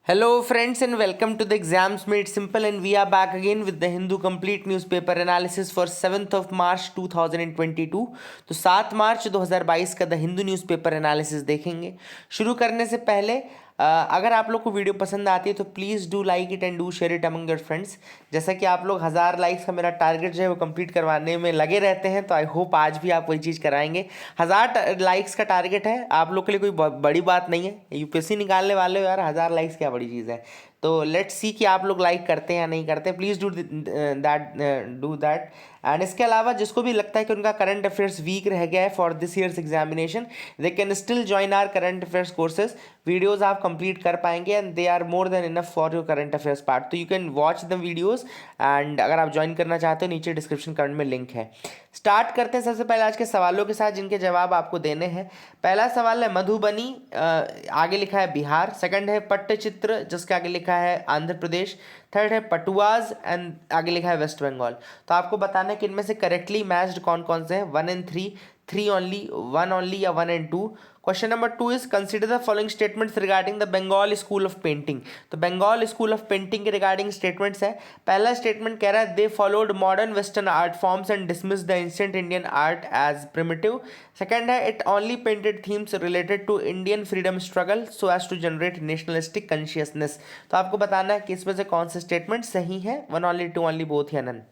Hello, friends, and welcome to the Exams Made Simple. And we are back again with the Hindu Complete Newspaper Analysis for 7th of March 2022. तो 7 मार्च 2022 का the Hindu newspaper analysis देखेंगे। शुरू करने से पहले अगर आप लोग को वीडियो पसंद आती है तो please do like it and do share it among your friends. जैसा कि आप लोग 1000 लाइक्स का मेरा टारगेट जो है वो कंप्लीट करवाने में लगे रहते हैं, तो आई होप आज भी आप वही चीज़ कराएंगे। 1000 लाइक्स का टारगेट है, आप लोग के लिए कोई बड़ी बात नहीं है। यूपीएससी निकालने वाले हो यार, 1000 लाइक्स क्या बड़ी चीज़ है। तो लेट्स सी कि आप लोग लाइक करते हैं या नहीं करते। Please do that. एंड इसके अलावा जिसको भी लगता है कि उनका करंट अफेयर्स वीक रह गया है for this year's examination, they can still join our current affairs courses. Videos आप कंप्लीट कर पाएंगे and they are more than enough for your current affairs part. तो you can watch the videos and अगर आप join करना चाहते हो नीचे डिस्क्रिप्शन कमेंट में लिंक है। स्टार्ट करते हैं सबसे पहले आज के सवालों के साथ जिनके जवाब आपको देने हैं। पहला सवाल है मधुबनी, आगे लिखा है बिहार। सेकंड है पट्टचित्र, जिसके आगे लिखा है आंध्र प्रदेश। थर्ड है पटुआज एंड आगे लिखा है वेस्ट बंगाल। तो आपको बताना है कि इनमें से करेक्टली मैच्ड कौन कौन से हैं, 1 and 3, 3 only, 1 only या 1 and 2। Question number 2 is consider the following statements regarding the Bengal school of painting. तो बंगाल स्कूल ऑफ पेंटिंग के रिगार्डिंग स्टेटमेंट्स है। पहला स्टेटमेंट कह रहा है they followed modern western art forms and dismiss the ancient Indian art as primitive. Second है it only painted themes related to Indian freedom struggle so as to generate nationalistic consciousness. तो आपको बताना है कि इसमें से कौन से स्टेटमेंट सही है, 1 only, 2 only, both या none.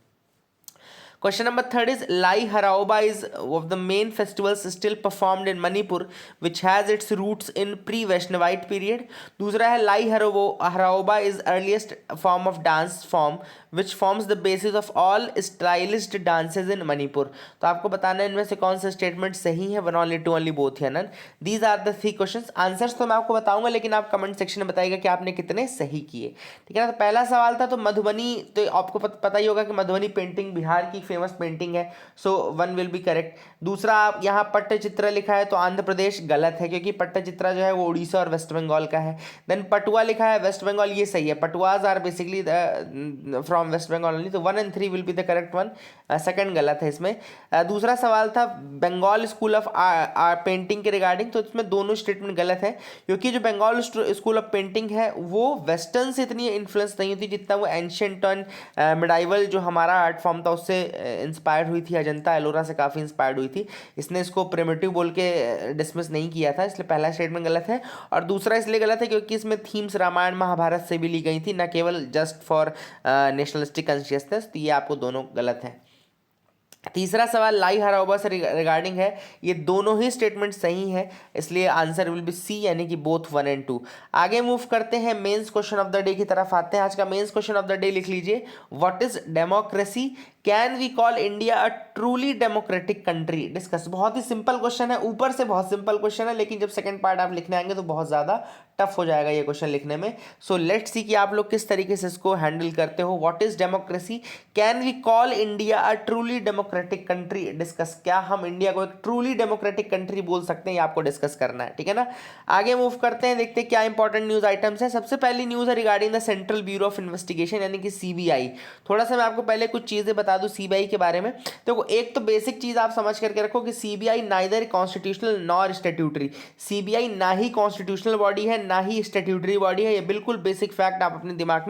Question number 3 is Lai Haraoba is of the main festivals still performed in Manipur, which has its roots in pre-Vaishnavite period. दूसरा है Lai Haraoba is earliest form of dance form which forms the basis of all stylized dances in Manipur. तो आपको बताना है इनमें से कौन सा स्टेटमेंट सही है, 1 only, 2 only, both या none. These are the 3 questions। Answers तो मैं आपको बताऊंगा लेकिन आप कमेंट सेक्शन में बताइएगा कि आपने कितने सही किए। ठीक है ना। तो पहला सवाल था तो मधुबनी, तो आपको पता ही होगा कि मधुबनी पेंटिंग बिहार की फेमस पेंटिंग है, सो 1 विल बी करेक्ट। दूसरा आप यहाँ पट्टचित्र लिखा है तो आंध्र प्रदेश गलत है, क्योंकि पट्टचित्र जो है वो उड़ीसा और वेस्ट बंगाल का है। देन पटुआ लिखा है वेस्ट बंगाल, ये सही है। Patuas are basically from west Bengal only, तो 1 and 3 will be the correct one. Second गलत है इसमें। दूसरा सवाल था बंगाल स्कूल ऑफ पेंटिंग के रिगार्डिंग, तो इसमें दोनों स्टेटमेंट गलत है, क्योंकि जो बंगाल स्कूल ऑफ पेंटिंग है वो वेस्टर्न से इतनी इन्फ्लुएंस नहीं होती जितना वो एंशिएंट एंड मिडाइवल जो हमारा आर्ट फॉर्म था उससे इंस्पायर्ड हुई थी। अजंता एलोरा से काफ़ी इंस्पायर्ड हुई थी। इसने इसको प्रिमिटिव बोल के डिसमिस नहीं किया था, इसलिए पहला स्टेटमेंट गलत है। और दूसरा इसलिए गलत है क्योंकि इसमें थीम्स रामायण महाभारत से भी ली गई थी, न केवल जस्ट फॉर नेशनलिस्टिक कॉन्शियसनेस। तो ये आपको दोनों गलत है। तीसरा सवाल लाई हराओबा से रिगार्डिंग है, ये दोनों ही स्टेटमेंट सही है, इसलिए आंसर विल बी सी, यानी कि बोथ 1 and 2। आगे मूव करते हैं mains question of the day की तरफ आते हैं। आज का mains question of the day लिख लीजिए, what is democracy, can we call India a truly democratic country. Discuss. बहुत ही सिंपल क्वेश्चन है, ऊपर से बहुत सिंपल क्वेश्चन है, लेकिन जब सेकंड पार्ट आप लिखने आएंगे तो बहुत ज़्यादा टफ हो जाएगा ये क्वेश्चन लिखने में। सो लेट्स सी कि आप लोग किस तरीके से इसको हैंडल करते हो। What is democracy, can we call India a truly democratic country. Discuss. क्या हम इंडिया को एक ट्रूली डेमोक्रेटिक कंट्री बोल सकते हैं, ये आपको डिस्कस करना है। ठीक है ना। आगे मूव करते हैं, देखते हैं क्या इंपॉर्टेंट न्यूज आइटम्स है। सबसे पहली न्यूज है regarding the central bureau of investigation, यानी कि सीबीआई। थोड़ा सा मैं आपको पहले कुछ चीजें बता दूं सीबीआई के बारे में। तो एक तो बेसिक चीज आप समझ करके रखो कि CBI neither constitutional nor statutory. CBI ना ही कॉन्स्टिट्यूशनल बॉडी है ना ही स्टैट्यूटरी बॉडी है, ये बिल्कुल बेसिक फैक्ट आप अपने दिमाग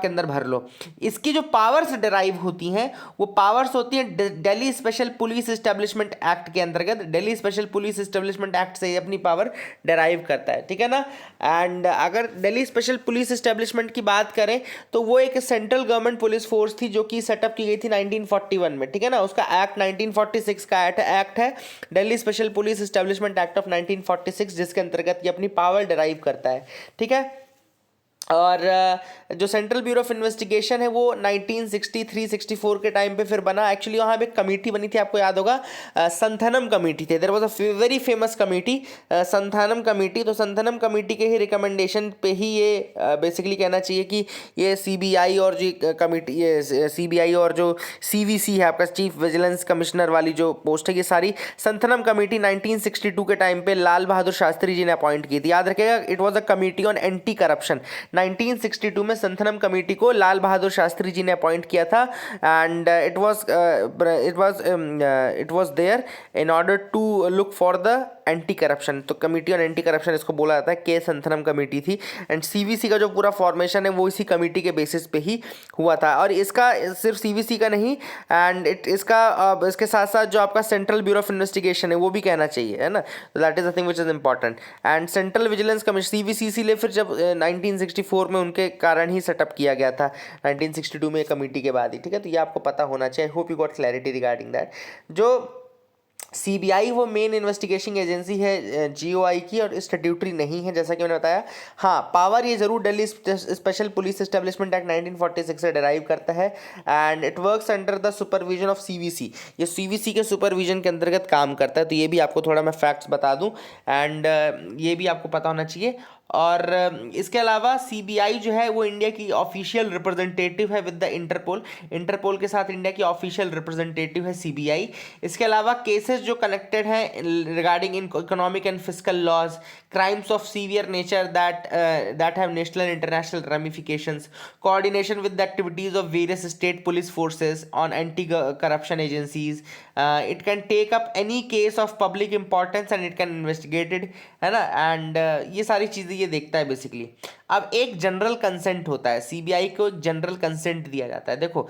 के अंदर भर लो। इसकी जो पावर्स डिराइव होती हैं वो पावर्स होती हैं Delhi special police establishment act के अंतर्गत। Delhi special police establishment act से अपनी पावर डिराइव करता है। ठीक है ना। एंड अगर दिल्ली स्पेशल पुलिस एस्टेब्लिशमेंट की बात करें तो वो एक सेंट्रल गवर्नमेंट पुलिस फोर्स थी जो कि सेटअप की गई थी 1941 में। ठीक है ना। उसका एक्ट 1946 का एक्ट है Delhi special police establishment act of 1946, जिसके अंतर्गत ये अपनी पावर डिराइव करता है। ठीक है। और जो सेंट्रल ब्यूरो ऑफ इन्वेस्टिगेशन है वो 1963-64 के टाइम पे फिर बना। एक्चुअली वहाँ पे एक कमेटी बनी थी, आपको याद होगा, संथानम कमेटी थे। There was a very famous committee, Santhanam committee. तो संथानम कमेटी के ही रिकमेंडेशन पे ही ये बेसिकली कहना चाहिए कि ये सीबीआई और जो कमेटी, ये सीबीआई और जो सीवीसी है आपका चीफ विजिलेंस कमिश्नर वाली जो पोस्ट है, ये सारी संथानम कमेटी 1962 के टाइम पे लाल बहादुर शास्त्री जी ने अपॉइंट की थी। याद रखिएगा, it was a committee on anti corruption. 1962 में संथनम कमेटी को लाल बहादुर शास्त्री जी ने अपॉइंट किया था and it was there in order to look for the anti corruption, तो कमेटी ऑन एंटी करप्शन इसको बोला जाता है, के संथनम कमेटी थी। एंड सीवीसी का जो पूरा फॉर्मेशन है वो इसी कमेटी के बेसिस पे ही हुआ था। और इसका सिर्फ सीवीसी का नहीं, एंड इसके साथ साथ जो आपका सेंट्रल ब्यूरो ऑफ इन्वेस्टिगेशन है वो भी कहना चाहिए, है ना, that is the thing which is important. And central vigilance commission CVC इसीलिए फिर जब 1964 में उनके कारण ही सेटअप किया गया था, 1962 में कमेटी के बाद ही, ठीक है। तो ये आपको पता होना चाहिए। Hope you got clarity regarding that. जो सीबीआई वो मेन इन्वेस्टिगेशन एजेंसी है जीओआई की, और स्टैट्यूटरी नहीं है जैसा कि मैंने बताया। हाँ, पावर ये जरूर Delhi special police establishment act 1946 से डिराइव करता है। And it works under the supervision of CVC, ये सीवीसी के सुपरविजन के अंतर्गत काम करता है। तो ये भी आपको थोड़ा मैं फैक्ट्स बता दूं, एंड ये भी आपको पता होना चाहिए। और इसके अलावा सीबीआई जो है वो इंडिया की ऑफिशियल रिप्रेजेंटेटिव है विद द इंटरपोल, इंटरपोल के साथ इंडिया की ऑफिशियल रिप्रेजेंटेटिव है सीबीआई। इसके अलावा केसेस जो कनेक्टेड हैं regarding in economic and fiscal laws, crimes of severe nature that have national and international ramifications, coordination with the activities of various state police forces on anti corruption agencies, it can take up any case of public importance and it can investigated, है ना। And ये सारी चीज़ें ये देखता है basically. अब एक जनरल कंसेंट होता है, सीबीआई को एक जनरल कंसेंट दिया जाता है। देखो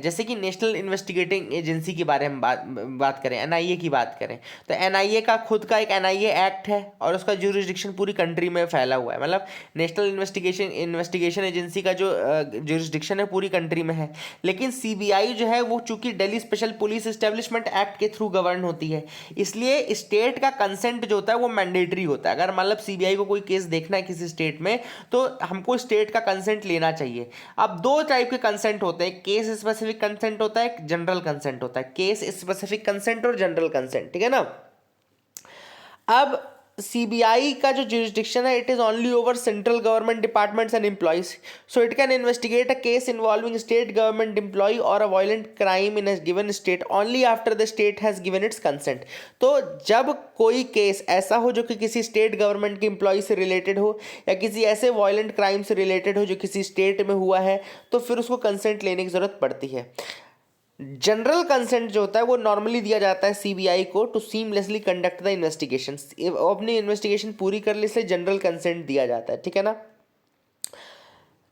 जैसे कि नेशनल इन्वेस्टिगेटिंग एजेंसी के बारे में बात करें, एनआईए की बात करें, तो एनआईए का खुद का एक एनआईए एक्ट है और उसका ज्यूरिसडिक्शन पूरी कंट्री में फैला हुआ है। मतलब नेशनल इन्वेस्टिगेशन एजेंसी का जो ज्यूरिसडिक्शन है पूरी कंट्री में है। लेकिन सीबीआई जो है वो चूंकि Delhi special police establishment act के थ्रू गवर्न होती है, इसलिए स्टेट का कंसेंट जो होता है वो मैंडेटरी होता है। अगर मतलब सीबीआई को कोई केस देखना है किसी स्टेट में तो हमको स्टेट का कंसेंट लेना चाहिए। अब दो टाइप के कंसेंट होते हैं, केस स्पेसिफिक कंसेंट होता है, जनरल कंसेंट होता है। केस स्पेसिफिक कंसेंट और जनरल कंसेंट, ठीक है ना। अब सीबीआई का जो jurisdiction है, it is only over central government departments and employees, so it can investigate a case involving state government employee और a violent crime in a given state only after the state has given its consent. तो जब कोई case ऐसा हो जो कि किसी state government के एम्प्लॉय से रिलेटेड हो या किसी ऐसे वायलेंट क्राइम से रिलेटेड हो जो किसी स्टेट में हुआ है, तो फिर उसको कंसेंट लेने की जरूरत पड़ती है। जनरल कंसेंट जो होता है वो नॉर्मली दिया जाता है सीबीआई को to seamlessly conduct the investigation, अपनी इन्वेस्टिगेशन पूरी कर ली, इसलिए जनरल कंसेंट दिया जाता है, ठीक है ना।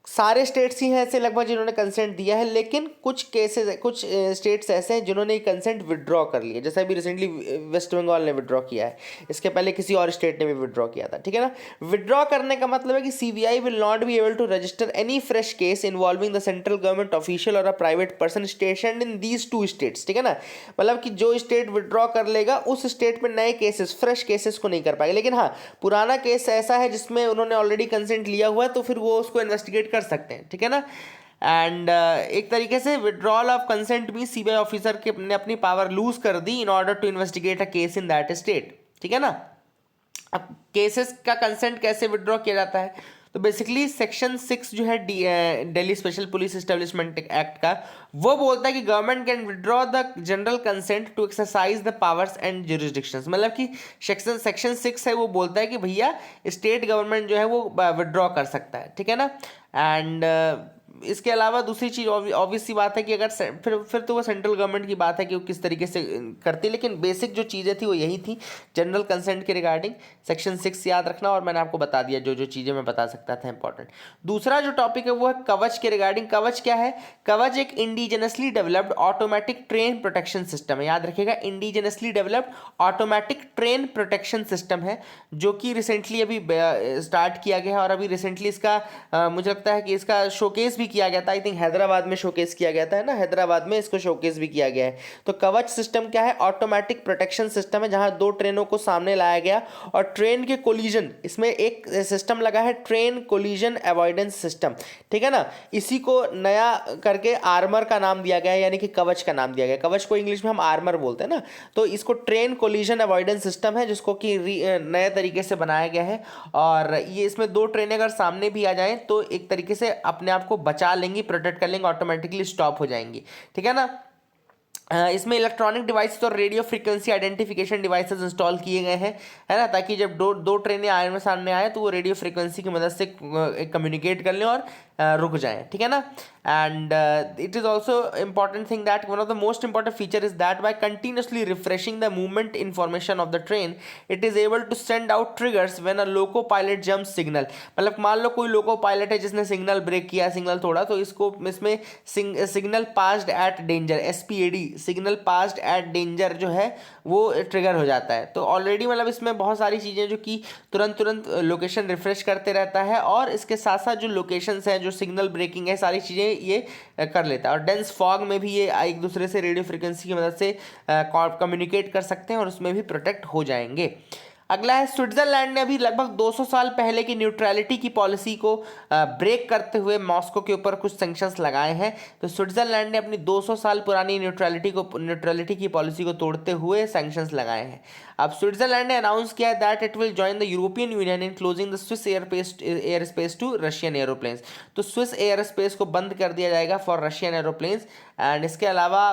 सारे स्टेट्स ही हैं ऐसे लगभग जिन्होंने कंसेंट दिया है, लेकिन कुछ केसेस, कुछ स्टेट्स ऐसे हैं जिन्होंने ये कंसेंट विड्रॉ कर लिया, जैसे अभी रिसेंटली वेस्ट बंगाल ने विड्रॉ किया है, इसके पहले किसी और स्टेट ने भी विड्रॉ किया था, ठीक है ना। विड्रॉ करने का मतलब है कि CBI will not be able to register any fresh case involving the central government official और a private person stationed in these two states, ठीक है ना। मतलब कि जो स्टेट विड्रॉ कर लेगा उस स्टेट में नए केसेस, फ्रेश केसेस को नहीं कर पाएगा। लेकिन हाँ, पुराना केस ऐसा है जिसमें उन्होंने ऑलरेडी कंसेंट लिया हुआ है तो फिर वो उसको इन्वेस्टिगेट कर सकते हैं, ठीक है ना। एंड एक तरीके से विड्रॉल ऑफ कंसेंट भी सीबीआई ऑफिसर के ने अपनी पावर लूज कर दी in order to investigate a case in that state, ठीक है ना। अब केसेस का कंसेंट कैसे विड्रॉ किया जाता है, तो बेसिकली सेक्शन 6 जो है Delhi special police establishment act का, वो बोलता है कि government can withdraw the general consent to exercise the powers and jurisdictions. मतलब कि सेक्शन 6 है वो बोलता है कि भैया स्टेट गवर्नमेंट जो है वो विड्रॉ कर सकता है, ठीक है ना। एंड इसके अलावा दूसरी चीज़ ऑब्वियस सी बात है कि अगर फिर तो वो सेंट्रल गवर्नमेंट की बात है कि वो किस तरीके से करती है, लेकिन बेसिक जो चीज़ें थी वो यही थी जनरल कंसेंट के रिगार्डिंग। सेक्शन 6 याद रखना, और मैंने आपको बता दिया जो जो चीज़ें मैं बता सकता था इंपॉर्टेंट। दूसरा जो टॉपिक है वो है कवच के रिगार्डिंग। कवच क्या है? कवच एक indigenously developed automatic train protection system है, याद रखिएगा, indigenously developed automatic train protection system है, जो कि रिसेंटली अभी स्टार्ट किया गया है। और अभी रिसेंटली इसका मुझे लगता है कि इसका शोकेस भी किया गया था, आई थिंक हैदराबाद में शोकेस किया गया था ना, हैदराबाद में इसको शोकेस भी किया गया है। तो कवच सिस्टम क्या है? ऑटोमेटिक प्रोटेक्शन सिस्टम है, जहां दो ट्रेनों को सामने लाया गया और ट्रेन के कोलिजन, इसमें एक सिस्टम लगा है ट्रेन कोलिजन अवॉइडेंस सिस्टम, ठीक है ना। इसी को नया करके आर्मर का नाम दिया गया है, यानी कि कवच का नाम दिया गया। कवच को इंग्लिश में हम आर्मर बोलते हैं ना, तो इसको ट्रेन कोलिजन अवॉइडेंस सिस्टम है, जिसको कि नए तरीके से बनाया गया है। और ये इसमें दो ट्रेनें अगर सामने भी आ जाएं तो एक तरीके से अपने आप को बचा लेंगी, प्रोटेक्ट कर लेंगे, ऑटोमेटिकली स्टॉप हो जाएंगी, ठीक है ना। इसमें इलेक्ट्रॉनिक डिवाइसेस और radio frequency identification devices install किए गए हैं, है ना, ताकि जब दो दो ट्रेनें आए में सामने आए तो वो रेडियो फ्रीक्वेंसी की मदद से कम्युनिकेट कर लें और रुक जाएं, ठीक है ना। And it is also important thing that one of the most important feature is that by continuously refreshing the movement information of the train it is able to send out triggers when a loco pilot jump signal. मतलब मान लो कोई loco pilot है जिसने signal break किया, signal तोड़ा, तो इसमें signal passed at danger, SPAD, signal passed at danger जो है वो ट्रिगर हो जाता है। तो ऑलरेडी मतलब इसमें बहुत सारी चीज़ें जो कि तुरंत लोकेशन रिफ्रेश करते रहता है, और इसके साथ साथ जो लोकेशंस हैं, जो सिग्नल ब्रेकिंग है, सारी चीज़ें ये कर लेता है। और डेंस फॉग में भी ये एक दूसरे से रेडियो फ्रिक्वेंसी की मदद से कम्युनिकेट कर सकते हैं और उसमें भी प्रोटेक्ट हो जाएंगे। अगला है स्विट्जरलैंड ने अभी लगभग 200 साल पहले की न्यूट्रलिटी की पॉलिसी को ब्रेक करते हुए मॉस्को के ऊपर कुछ सैंक्शंस लगाए हैं। तो स्विट्जरलैंड ने अपनी 200 साल पुरानी न्यूट्रलिटी की पॉलिसी को तोड़ते हुए सैंक्शंस लगाए हैं। अब स्विट्जरलैंड ने अनाउंस किया है that it will join the European Union in closing the Swiss air space to Russian aeroplanes. तो स्विस एयर स्पेस को बंद कर दिया जाएगा फॉर रशियन एरोप्लेन्स। एंड इसके अलावा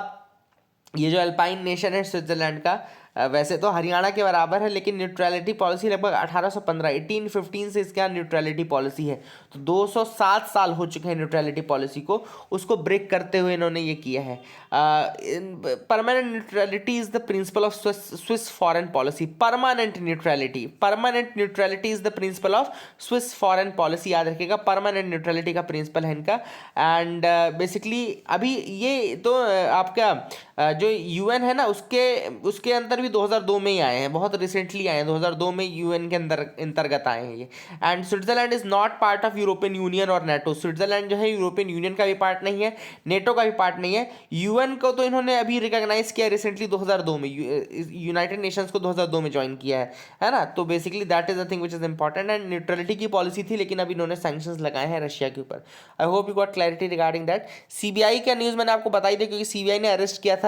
ये जो अल्पाइन नेशन है स्विट्जरलैंड का, वैसे तो हरियाणा के बराबर है, लेकिन न्यूट्रलिटी पॉलिसी लगभग 1815 से इसके यहाँ न्यूट्रलिटी पॉलिसी है। तो 207 साल हो चुके हैं न्यूट्रलिटी पॉलिसी को, उसको ब्रेक करते हुए इन्होंने ये किया है। Permanent neutrality is the principle of Swiss foreign policy. Permanent neutrality is the principle of Swiss foreign policy, याद रखिएगा, परमानेंट न्यूट्रलिटी का प्रिंसिपल है इनका। एंड बेसिकली अभी ये तो आपका जो UN है ना, उसके अंदर भी 2002 में ही आए हैं, बहुत रिसेंटली आए हैं, 2002 में UN के अंतर्गत आए हैं ये। And Switzerland is not part of European union और नेटो। स्विट्जरलैंड जो है यूरोपियन यूनियन का भी पार्ट नहीं है, नेटो का भी पार्ट नहीं है। UN को तो इन्होंने अभी रिकॉग्नाइज किया रिसेंटली 2002 में, यूनाइटेड नेशंस को 2002 में ज्वाइन किया है ना। तो basically that is the thing which is important. And neutrality की पॉलिसी थी, लेकिन अभी इन्होंने सैंक्शंस लगाए हैं रशिया के ऊपर। आई hope you got clarity regarding that. CBI का न्यूज़ मैंने आपको बताई थी, क्योंकि CBI ने अरेस्ट किया था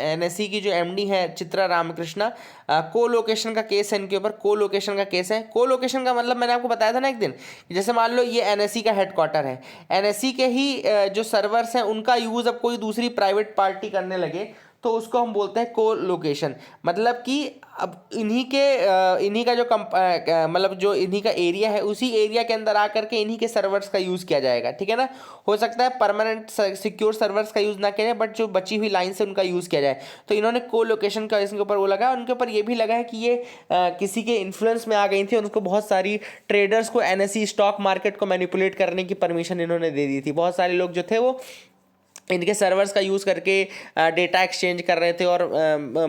NSE की जो MD है चित्रा रामकृष्णा। को लोकेशन का केस है इनके ऊपर, को लोकेशन का केस है। को लोकेशन का मतलब मैंने आपको बताया था ना एक दिन, जैसे मान लो ये NSE का हेडक्वार्टर है, NSE के ही जो सर्वर्स हैं उनका यूज़ अब कोई दूसरी प्राइवेट पार्टी करने लगे तो उसको हम बोलते हैं को लोकेशन। मतलब कि अब इन्हीं का जो मतलब जो इन्हीं का एरिया है, उसी एरिया के अंदर आकर के इन्हीं के सर्वर्स का यूज़ किया जाएगा, ठीक है ना। हो सकता है परमानेंट सिक्योर सर्वर्स का यूज़ ना किया जाए, बट जो बची हुई लाइन से उनका यूज़ किया जाए। तो इन्होंने को लोकेशन का इसके ऊपर वो लगा, उनके ऊपर ये भी लगा है कि ये किसी के इन्फ्लुएंस में आ गई थी, उनको बहुत सारी ट्रेडर्स को NSE स्टॉक मार्केट को मैनिपुलेट करने की परमिशन इन्होंने दे दी थी। बहुत सारे लोग जो थे वो इनके सर्वर्स का यूज़ करके डेटा एक्सचेंज कर रहे थे और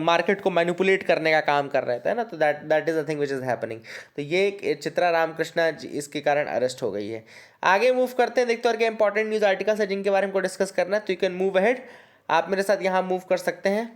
मार्केट को मैनिपुलेट करने का काम कर रहे थे ना। तो that is the thing which is happening. तो ये चित्रा रामकृष्णा इसके कारण अरेस्ट हो गई है। आगे मूव करते हैं, देखते हैं और क्या इंपॉर्टेंट न्यूज़ आर्टिकल्स है जिनके बारे में को डिस्कस करना है। तो यू कैन मूव अहेड, आप मेरे साथ यहाँ मूव कर सकते हैं।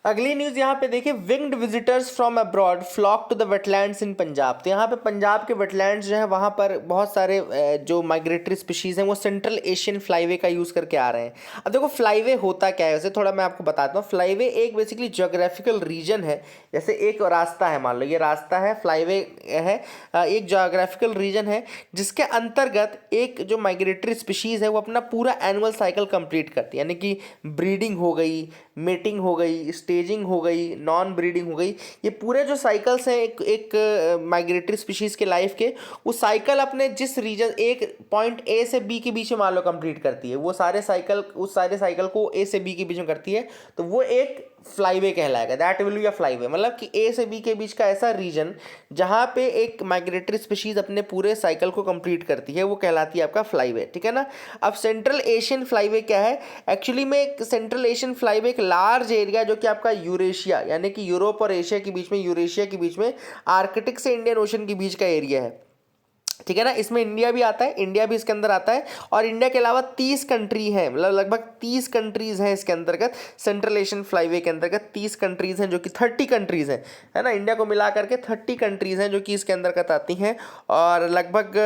अगली न्यूज़ यहाँ पे देखिए, winged visitors from abroad flock to the wetlands in Punjab. तो यहाँ पे पंजाब के वेटलैंड्स जो है वहाँ पर बहुत सारे जो माइग्रेटरी स्पीशीज़ हैं वो सेंट्रल एशियन फ्लाईवे का यूज़ करके आ रहे हैं। अब देखो फ्लाईवे होता क्या है, वैसे थोड़ा मैं आपको बताता हूँ। फ्लाईवे एक बेसिकली जोग्राफिकल रीजन है, जैसे एक रास्ता है, मान लो ये रास्ता है, फ्लाईवे है, एक जोग्राफिकल रीजन है जिसके अंतर्गत एक जो माइग्रेटरी स्पीशीज़ है वो अपना पूरा एनुअल साइकिल कंप्लीट करती है। यानी कि ब्रीडिंग हो गई, मेटिंग हो गई, स्टेजिंग हो गई, नॉन ब्रीडिंग हो गई, ये पूरे जो साइकिल्स हैं एक माइग्रेटरी स्पीशीज़ के लाइफ के, वो साइकिल अपने जिस रीजन एक पॉइंट A से B के बीच में मान लो कंप्लीट करती है, वो सारे साइकिल उस सारे साइकिल को A से B के बीच में करती है, तो वो एक फ्लाईवे कहलाएगा। That will be a flyway. मतलब कि A से B के बीच का ऐसा रीजन जहाँ पे एक माइग्रेटरी स्पीशीज़ अपने पूरे साइकिल को कंप्लीट करती है, वो कहलाती है आपका फ्लाईवे, ठीक है ना। अब सेंट्रल एशियन फ्लाईवे क्या है, एक्चुअली में एक सेंट्रल एशियन फ्लाईवे एक लार्ज एरिया जो कि आपका यूरेशिया यानी कि यूरोप और एशिया के बीच में, यूरेशिया के बीच में, आर्कटिक से इंडियन ओशन के बीच का एरिया है, ठीक है ना। इसमें इंडिया भी आता है, इंडिया भी इसके अंदर आता है, और इंडिया के अलावा 30 कंट्री हैं, मतलब लगभग 30 कंट्रीज़ हैं इसके अंतर्गत। सेंट्रल एशियन फ्लाईवे के अंतर्गत 30 कंट्रीज़ हैं, जो कि 30 कंट्रीज़ हैं, है ना। इंडिया को मिला करके 30 कंट्रीज़ हैं जो कि इसके अंतर्गत आती हैं, और लगभग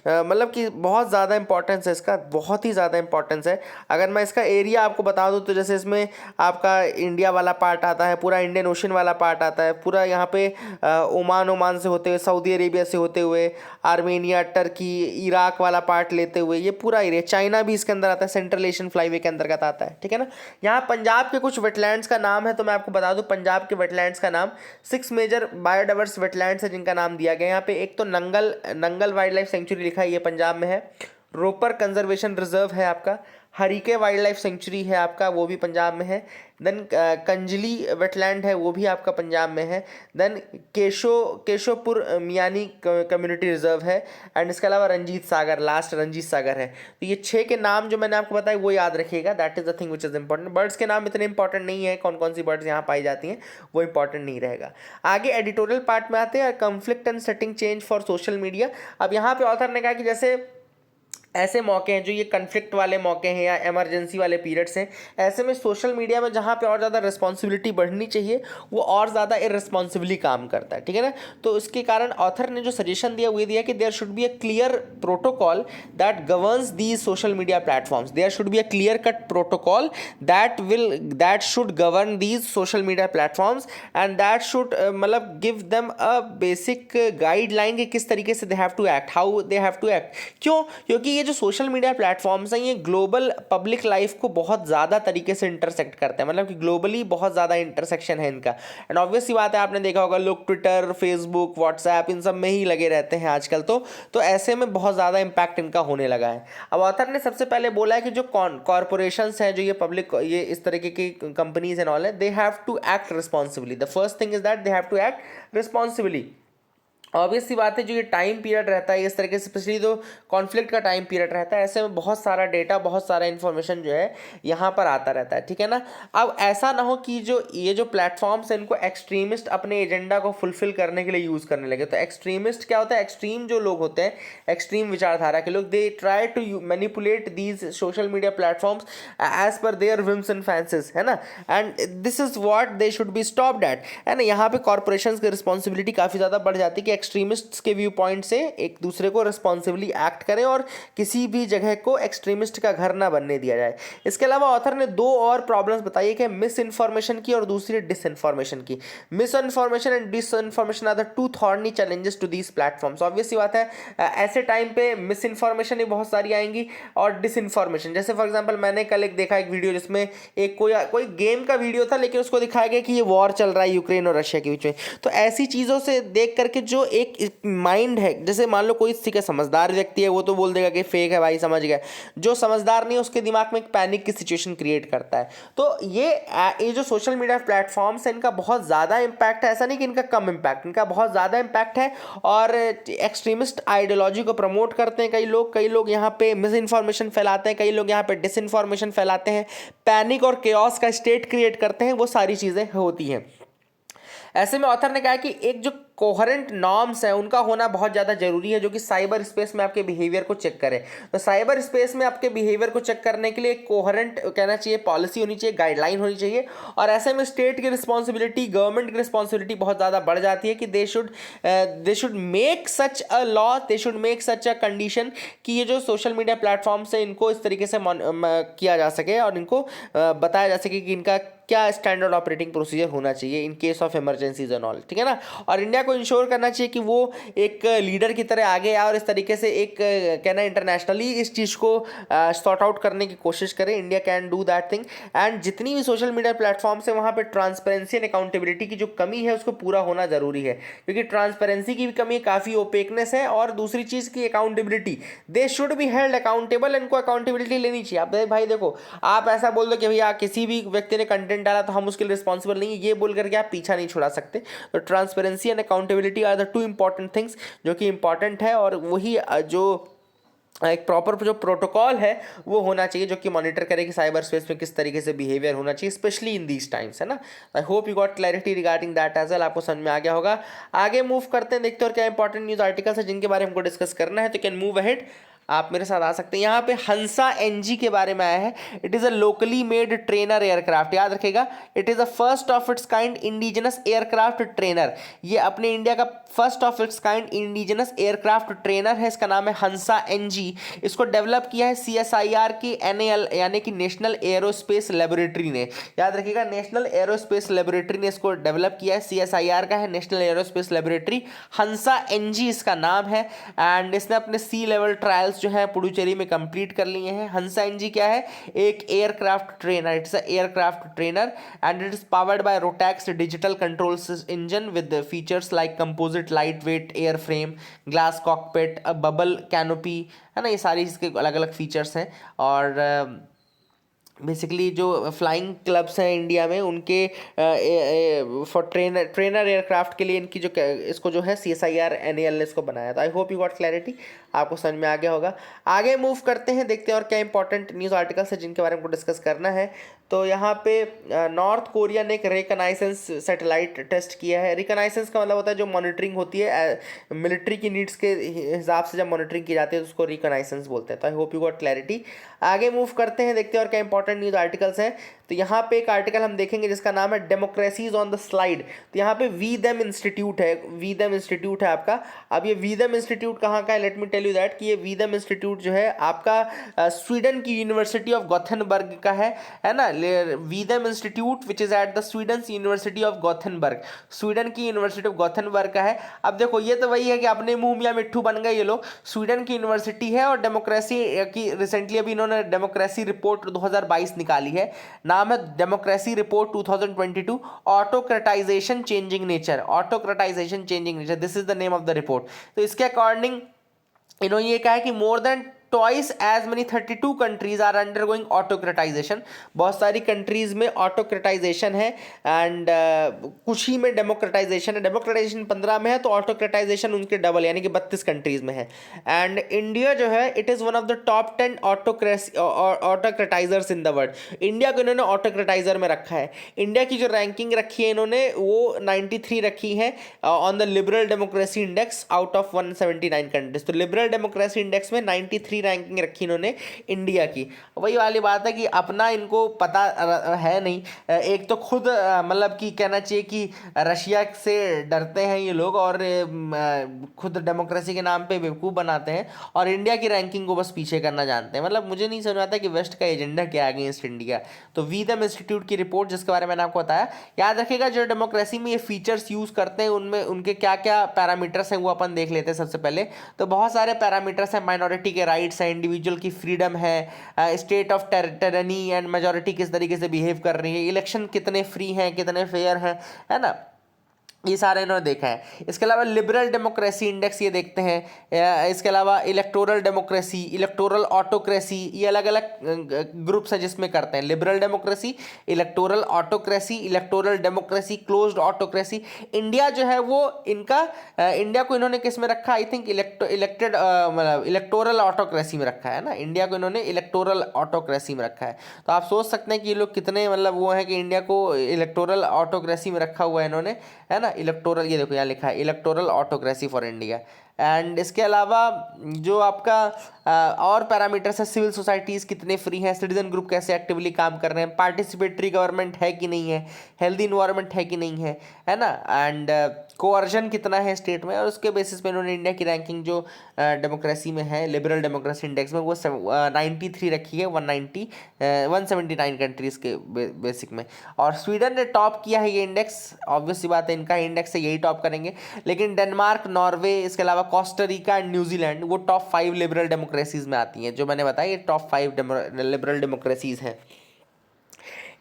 मतलब कि बहुत ज़्यादा इंपॉर्टेंस है इसका, बहुत ही ज़्यादा इंपॉर्टेंस है। अगर मैं इसका एरिया आपको बता दूँ तो जैसे इसमें आपका इंडिया वाला पार्ट आता है, पूरा इंडियन ओशन वाला पार्ट आता है, पूरा यहाँ पे ओमान से होते हुए, सऊदी अरेबिया से होते हुए, आर्मेनिया आर्मेनिया, टर्की, इराक वाला पार्ट लेते हुए ये पूरा एरिया, चाइना भी इसके अंदर आता है, सेंट्रल एशियन फ्लाईवे के अंतर्गत आता है, ठीक है ना। यहाँ पंजाब के कुछ वेटलैंड्स का नाम है, तो मैं आपको बता दूं पंजाब के वेटलैंड्स का नाम 6 मेजर बायोडाइवर्स वेटलैंड्स है जिनका नाम दिया गया। यहाँ पे एक तो नंगल वाइल्ड लाइफ सेंचुरी लिखा है, ये पंजाब में है। रोपर कंजर्वेशन रिजर्व है आपका। हरीके वाइल्ड लाइफ सेंचुरी है आपका, वो भी पंजाब में है। देन कंजली वेटलैंड है, वो भी आपका पंजाब में है। Then Keshopur Miani community reserve है। एंड इसके अलावा रंजीत सागर, लास्ट रंजीत सागर है। तो ये 6 के नाम जो मैंने आपको बताए वो याद रखिएगा, that is the thing which is important. Birds के नाम इतने इंपॉर्टेंट नहीं है, कौन कौन सी बर्ड्स यहाँ पाई जाती हैं वो इंपॉर्टेंट नहीं रहेगा। आगे एडिटोरियल पार्ट में आते हैं, conflict and setting change for social media. अब यहाँ पे ऑथर ने कहा कि जैसे ऐसे मौके हैं जो ये कन्फ्लिक्ट वाले मौके हैं या इमरजेंसी वाले पीरियड्स हैं, ऐसे में सोशल मीडिया में जहाँ पे और ज़्यादा रिस्पॉन्सिबिलिटी बढ़नी चाहिए वो और ज़्यादा इररिस्पॉन्सिबली काम करता है, ठीक है ना। तो इसके कारण ऑथर ने जो सजेशन दिया वो ये दिया कि there should be a clear protocol that governs these social media platforms. There should be a clear cut protocol that should govern these social media platforms and that should मतलब give them a basic guideline कि किस तरीके से they have to act, how they have to act. क्यों? क्योंकि ये जो social media platforms हैं ये ग्लोबल पब्लिक लाइफ को बहुत ज़्यादा तरीके से इंटरसेक्ट करते हैं, मतलब कि ग्लोबली बहुत ज़्यादा इंटरसेक्शन है इनका। एंड ऑब्वियस सी बात है, आपने देखा होगा लोग ट्विटर, फेसबुक, व्हाट्सएप इन सब में ही लगे रहते हैं आजकल। तो ऐसे में बहुत ज़्यादा इंपैक्ट इनका होने लगा है। अब ऑथर ने सबसे पहले बोला है कि जो कॉरपोरेशंस हैं, जो ये पब्लिक, ये इस तरीके की कंपनीज एंड ऑल है, they have to act responsibly. The first thing is that they have to act responsibly. Obvious सी बात है, जो ये टाइम पीरियड रहता है इस तरीके से, स्पेशली जो कॉन्फ्लिक्ट का टाइम पीरियड रहता है, ऐसे में बहुत सारा डेटा, बहुत सारा इन्फॉर्मेशन जो है यहाँ पर आता रहता है, ठीक है ना। अब ऐसा ना हो कि जो ये जो प्लेटफॉर्म्स हैं इनको एक्सट्रीमिस्ट अपने एजेंडा को फुलफिल करने के लिए यूज़ करने लगे। तो एक्सट्रीमिस्ट क्या होता है? एक्सट्रीम जो लोग होते हैं, एक्सट्रीम विचारधारा के लोग, they try to manipulate these social media platforms as per their whims and fancies, है ना। And this is what they should be stopped at, है ना। यहाँ पे कॉर्पोरेशंस की रिस्पॉन्सिबिलिटी काफ़ी ज़्यादा बढ़ जाती है कि एक्सट्रीमिस्ट्स के व्यू पॉइंट से एक दूसरे को रिस्पॉन्सिबली एक्ट करें और किसी भी जगह को एक्सट्रीमिस्ट का घर ना बनने दिया जाए। इसके अलावा ऑथर ने 2 और प्रॉब्लम्स बताई कि मिस इन्फॉर्मेशन की और दूसरी डिसइन्फॉर्मेशन की। Mis information and disinformation are the 2 thorny challenges to these platforms. Obvious सी बात है, ऐसे टाइम पे मिस इन्फॉर्मेशन ही बहुत सारी आएंगी और डिसइन्फॉर्मेशन। जैसे फॉर एग्जाम्पल मैंने कल एक देखा एक वीडियो जिसमें एक कोई गेम का वीडियो था, लेकिन उसको दिखाया गया कि ये वॉर चल रहा है यूक्रेन और रशिया के बीच में। तो ऐसी चीज़ों से देख करके जो एक माइंड है, जैसे मान लो कोई ठीक है समझदार व्यक्ति है, वो तो बोल देगा कि फेक है भाई, समझ गया। जो समझदार नहीं है उसके दिमाग में एक पैनिक की सिचुएशन क्रिएट करता है। तो ये जो सोशल मीडिया प्लेटफॉर्म्स है इनका बहुत ज़्यादा इंपैक्ट है, ऐसा नहीं कि इनका कम इंपैक्ट, इनका बहुत ज़्यादा इंपैक्ट है। और एक्सट्रीमिस्ट आइडियोलॉजी को प्रमोट करते हैं कई लोग यहाँ पे मिस इन्फॉर्मेशन फैलाते हैं, कई लोग यहाँ पे डिसइन्फॉर्मेशन फैलाते हैं, पैनिक और केओस का स्टेट क्रिएट करते हैं, वो सारी चीज़ें होती हैं। ऐसे में ऑथर ने कहा कि एक जो कोहेरेंट नॉर्म्स हैं उनका होना बहुत ज़्यादा जरूरी है, जो कि साइबर स्पेस में आपके बिहेवियर को चेक करे। तो साइबर स्पेस में आपके बिहेवियर को चेक करने के लिए एक कोहेरेंट कहना चाहिए, पॉलिसी होनी चाहिए, गाइडलाइन होनी चाहिए। और ऐसे में स्टेट की रिस्पॉन्सिबिलिटी, गवर्नमेंट की रिस्पॉन्सिबिलिटी बहुत ज़्यादा बढ़ जाती है कि they should make such a law, they should make such a condition कि ये जो सोशल मीडिया प्लेटफॉर्म्स हैं इनको इस तरीके से किया जा सके और इनको बताया जा सके कि इनका क्या स्टैंडर्ड ऑपरेटिंग प्रोसीजर होना चाहिए in case of emergencies and all, ठीक है ना। और इंडिया को इंश्योर करना चाहिए कि वो एक लीडर की तरह आगे आए और इस तरीके से एक कहना इंटरनेशनली इस चीज़ को सॉर्ट आउट करने की कोशिश करें। India can do that thing. And जितनी भी सोशल मीडिया प्लेटफॉर्म्स है वहाँ पे ट्रांसपेरेंसी एंड अकाउंटेबिलिटी की जो कमी है उसको पूरा होना जरूरी है, क्योंकि ट्रांसपेरेंसी की भी कमी, काफ़ी ओपेकनेस है। और दूसरी चीज़ की accountability, they should be held accountable, इनको अकाउंटेबिलिटी लेनी चाहिए। आप भाई देखो, आप ऐसा बोल दो कि भैया किसी भी व्यक्ति ने कंटेंट डाला तो हम उसके लिए रिस्पॉन्सिबल नहीं है, ये बोल करके आप पीछा नहीं छुड़ा सकते। तो transparency and accountability are the 2 important things जो कि इंपॉर्टेंट है। और वही जो एक प्रॉपर जो प्रोटोकॉल है वो होना चाहिए जो कि मॉनिटर करे कि साइबर स्पेस में किस तरीके से बिहेवियर होना चाहिए, स्पेशली इन दीज टाइम्स, है ना। I hope you got clarity regarding that as well. आपको समझ में आ गया होगा। आगे मूव करते हैं, देखते हैं और क्या इंपॉर्टेंट न्यूज़ आर्टिकल्स है जिनके बारे में हमको डिस्कस करना है। तो कैन मूव अहेड। आप मेरे साथ आ सकते हैं। यहाँ पे हंसा एनजी के बारे में आया है। It is a locally made trainer aircraft, याद रखेगा, it is a first of its kind indigenous aircraft trainer. ये अपने इंडिया का first of its kind indigenous aircraft trainer है। इसका नाम है हंसा एनजी। इसको डेवलप किया है CSIR की NAL यानी कि नेशनल एरोस्पेस लेबोरेटरी ने। याद रखिएगा, नेशनल एरोस्पेस लेबोरेटरी ने इसको डेवलप किया है। CSIR का है, नेशनल एरोस्पेस लेबोरेटरी। हंसा एनजी इसका नाम है। एंड इसने अपने सी लेवल ट्रायल्स जो है पुडुचेरी में कंप्लीट कर लिए हैं। हंसा एनजी क्या है? एक aircraft trainer, it's a aircraft trainer and it is powered by Rotax digital control engine with features like composite light weight air frame, glass cockpit, bubble canopy, है ना, ये सारी इसके अलग अलग फीचर्स हैं। और बेसिकली जो फ्लाइंग क्लब्स हैं इंडिया में उनके फॉर ट्रेनर एयरक्राफ्ट के लिए इनकी जो इसको जो है CSIR NAL ने इसको बनाया था। आई होप यू गॉट क्लैरिटी, आपको समझ में आ गया होगा। आगे मूव करते हैं, देखते हैं और क्या इंपॉर्टेंट न्यूज़ आर्टिकल्स है जिनके बारे में डिस्कस करना है। तो यहाँ पे नॉर्थ कोरिया ने एक रिकनाइसेंस सैटेलाइट टेस्ट किया है। रिकनाइसेंस का मतलब होता है जो मॉनिटरिंग होती है मिलिट्री की नीड्स के हिसाब से, जब मॉनिटरिंग की जाती है तो उसको रिकनाइसेंस बोलते हैं। तो I hope you got clarity. आगे मूव करते हैं, देखते हैं और क्या इंपॉर्टेंट न्यूज़ आर्टिकल्स हैं। तो यहाँ पे एक आर्टिकल हम देखेंगे जिसका नाम है डेमोक्रेसीज ऑन द स्लाइड। तो यहाँ पे वी देम इंस्टीट्यूट है, वी देम इंस्टीट्यूट है आपका। अब ये वी देम इंस्टीट्यूट कहाँ का है? Let me tell you that कि ये वी देम इंस्टीट्यूट जो है आपका स्वीडन की यूनिवर्सिटी ऑफ गोथेनबर्ग का है ना। V Dem institute which is at the Sweden University of Gothenburg, Sweden की यूनिवर्सिटी ऑफ गोथेनबर्ग का है। अब देखो ये तो वही है कि अपने मुंह मियां मिट्ठू बन गए ये लोग। स्वीडन की यूनिवर्सिटी है और डेमोक्रेसी की रिसेंटली अभी इन्होंने डेमोक्रेसी रिपोर्ट 2022 निकाली है। नाम है democracy report 2022, autocratization changing nature, autocratization changing nature, this is the name of the report. तो इसके अकॉर्डिंग इन्होंने ये कहा है कि more than twice as many 32 countries are undergoing autocratization. बहुत सारी कंट्रीज में ऑटोक्रेटाइजेशन है एंड कुछ ही में डेमोक्रेटाइजेशन है। डेमोक्रेटाइजेशन 15 में है तो ऑटोक्रेटाइजेशन उनके डबल यानी कि 32 कंट्रीज में है। एंड इंडिया जो है it is one of the top 10 autocratizers in the world. India को इन्होंने ऑटोक्रेटाइजर में रखा है। इंडिया की जो रैंकिंग रखी है इन्होंने वो 93 रखी है on the liberal democracy index out of 179 countries. तो लिबरल डेमोक्रेसी इंडेक्स में 93 रैंकिंग रखी इन्होंने इंडिया की। वही वाली बात है कि अपना इनको पता है नहीं। एक तो खुद मतलब कि कहना चाहिए कि रशिया से डरते हैं ये लोग और खुद डेमोक्रेसी के नाम पे बेवकूफ़ बनाते हैं और इंडिया की रैंकिंग को बस पीछे करना जानते हैं। मतलब मुझे नहीं समझ आता कि वेस्ट का एजेंडा क्या है अगेंस्ट इंडिया। तो वी देम इंस्टीट्यूट की रिपोर्ट जिसके बारे में मैंने आपको बताया, याद रखिएगा जो डेमोक्रेसी में ये फीचर्स यूज़ करते हैं उनमें उनके क्या क्या पैरामीटर्स हैं वो अपन देख लेते हैं सबसे पहले। तो बहुत सारे पैरामीटर्स हैं, माइनॉरिटी के राइट्स है, इंडिविजुअल की फ्रीडम है, स्टेट ऑफ टेरनी एंड मेजॉरिटी किस तरीके से बिहेव कर रही है, इलेक्शन कितने फ्री हैं, कितने फेयर हैं, है ना, ये सारे इन्होंने देखा है। इसके अलावा लिबरल डेमोक्रेसी इंडेक्स ये देखते हैं। इसके अलावा इलेक्टोरल डेमोक्रेसी, इलेक्टोरल ऑटोक्रेसी, ये अलग अलग ग्रुप्स हैं जिसमें करते हैं। Liberal democracy, electoral autocracy, electoral democracy, closed autocracy. India जो है वो इनका इंडिया को इन्होंने किस में रखा? आई थिंक इलेक्टेड मतलब इलेक्टोरल ऑटोक्रेसी में रखा है ना। इंडिया को इन्होंने इलेक्टोरल ऑटोक्रेसी में रखा है। तो आप सोच सकते हैं कि ये लोग कितने मतलब वो है कि इंडिया को इलेक्टोरल ऑटोक्रेसी में रखा हुआ है इन्होंने, है ना। इलेक्टोरल, ये देखो यहाँ लिखा है electoral autocracy for India. And इसके अलावा जो आपका और पैरामीटर्स है, सिविल सोसाइटीज़ कितने फ्री हैं, सिटीजन ग्रुप कैसे एक्टिवली काम कर रहे हैं, पार्टिसिपेटरी गवर्नमेंट है कि नहीं है, हेल्दी इन्वायरमेंट है कि नहीं है ना, एंड कोअर्जन कितना है स्टेट में। और उसके बेसिस पे इन्होंने इंडिया की रैंकिंग जो डेमोक्रेसी में है, लिबरल डेमोक्रेसी इंडेक्स में, वो 93 रखी है 179 कंट्रीज़ के बेसिक में। और स्वीडन ने टॉप किया है ये इंडेक्स, ऑब्वियस सी बात है इनका इंडेक्स है, यही टॉप करेंगे। लेकिन डेनमार्क, नॉर्वे, इसके अलावा कोस्टारिका एंड न्यूजीलैंड वो टॉप 5 लिबरल डेमोक्रेसीज में आती हैं। जो मैंने बताया ये टॉप 5 लिबरल डेमोक्रेसीज हैं।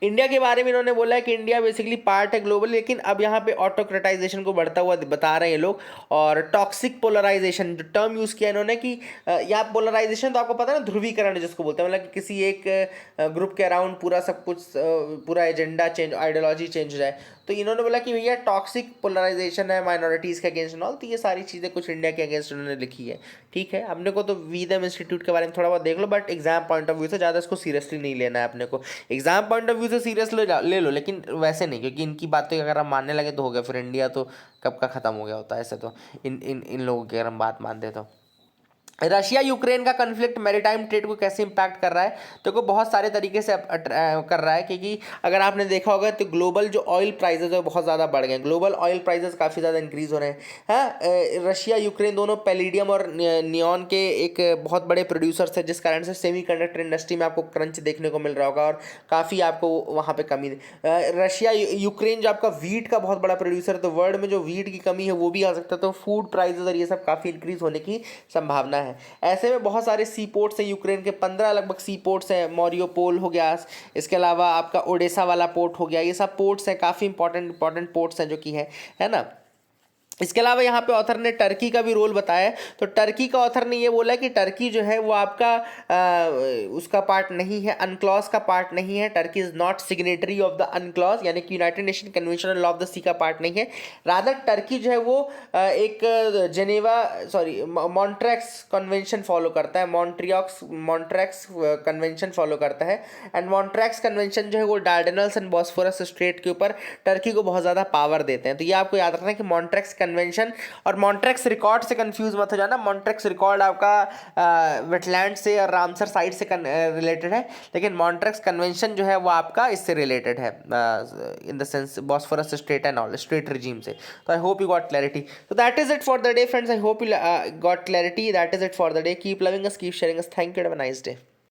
इंडिया के बारे में इन्होंने बोला है कि इंडिया बेसिकली पार्ट है ग्लोबल, लेकिन अब यहाँ पे ऑटोक्रेटाइजेशन को बढ़ता हुआ बता रहे हैं लोग। और टॉक्सिक पोलराइजेशन जो टर्म यूज़ किया इन्होंने कि यहाँ पोलराइजेशन तो आपको पता है ना, ध्रुवीकरण जिसको बोलते हैं, मतलब कि किसी एक ग्रुप के अराउंड पूरा सब कुछ पूरा एजेंडा चेंज, आइडियोलॉजी चेंज हो जाए। तो इन्होंने बोला कि भैया टॉक्सिक पोलराइजेशन है माइनॉरिटीज़ के अगेंस्ट ऑल। तो ये सारी चीज़ें कुछ इंडिया के अगेंस्ट उन्होंने लिखी है। ठीक है, अपने को तो वी देम इंस्टीट्यूट के बारे में थोड़ा बहुत देख लो, but exam point of view से ज़्यादा इसको सीरियसली नहीं लेना है अपने को। एग्जाम पॉइंट ऑफ व्यू से सीरियस ले लो, लेकिन वैसे नहीं, क्योंकि इनकी बातें अगर हम मानने लगे तो हो गया, फिर इंडिया तो कब का ख़त्म हो गया होता है ऐसे तो, इन इन इन लोगों की अगर हम बात मानते तो। रशिया यूक्रेन का कन्फ्लिक्ट मैरीटाइम ट्रेड को कैसे इंपैक्ट कर रहा है, तो को बहुत सारे तरीके से कर रहा है, क्योंकि अगर आपने देखा होगा तो ग्लोबल जो ऑयल प्राइसेस है बहुत ज़्यादा बढ़ गए, ग्लोबल ऑयल प्राइसेस काफ़ी ज़्यादा इंक्रीज हो रहे हैं। हाँ, रशिया यूक्रेन दोनों पैलिडियम और नियॉन के एक बहुत बड़े प्रोड्यूसर्स हैं, जिस कारण से सेमीकंडक्टर इंडस्ट्री में आपको क्रंच देखने को मिल रहा होगा और काफ़ी आपको वहाँ पे कमी। रशिया यूक्रेन जो आपका वीट का बहुत बड़ा प्रोड्यूसर है, तो वर्ल्ड में जो वीट की कमी है वो भी आ सकता है, तो फूड प्राइसेस और ये सब काफ़ी इंक्रीज होने की संभावना है। ऐसे में बहुत सारे सी पोर्ट्स हैं यूक्रेन के, 15 लगभग सी पोर्ट्स हैं, मॉरियोपोल हो गया, इसके अलावा आपका ओडेसा वाला पोर्ट हो गया, ये सब पोर्ट्स हैं, काफ़ी इंपॉर्टेंट पोर्ट्स हैं जो कि है ना। इसके अलावा यहाँ पे ऑथर ने टर्की का भी रोल बताया है। तो टर्की का ऑथर ने ये बोला कि टर्की जो है वो आपका उसका पार्ट नहीं है, अनक्लॉज का पार्ट नहीं है। Turkey is not signatory of the UNCLOS, यानी कि United Nation convention on law of the sea का पार्ट नहीं है। रादर टर्की जो है वो एक मॉन्ट्रैक्स कन्वेंशन फॉलो करता है, मॉन्ट्रैक्स कन्वेंशन फॉलो करता है। एंड मॉन्ट्रैक्स कन्वेंशन जो है वो डार्डेनल्स एंड बॉस्फोरस स्ट्रेट के ऊपर टर्की को बहुत ज़्यादा पावर देते हैं। तो ये आपको याद रखना है कि मॉन्ट्रैक्स कन्वेंशन और मॉन्ट्रैक्स रिकॉर्ड से कंफ्यूज मत हो जाना। मॉन्ट्रैक्स रिकॉर्ड आपका वेटलैंड से और रामसर साइट से रिलेटेड है, लेकिन मॉन्ट्रैक्स कन्वेंशन जो है वो आपका इससे रिलेटेड है, in the sense Bosphorus strait and all strait regime से। तो I hope you got clarity. तो that is it for the day friends, I hope you got clarity. That is it for the day. Keep loving us, keep sharing us. Thank you, have a nice day.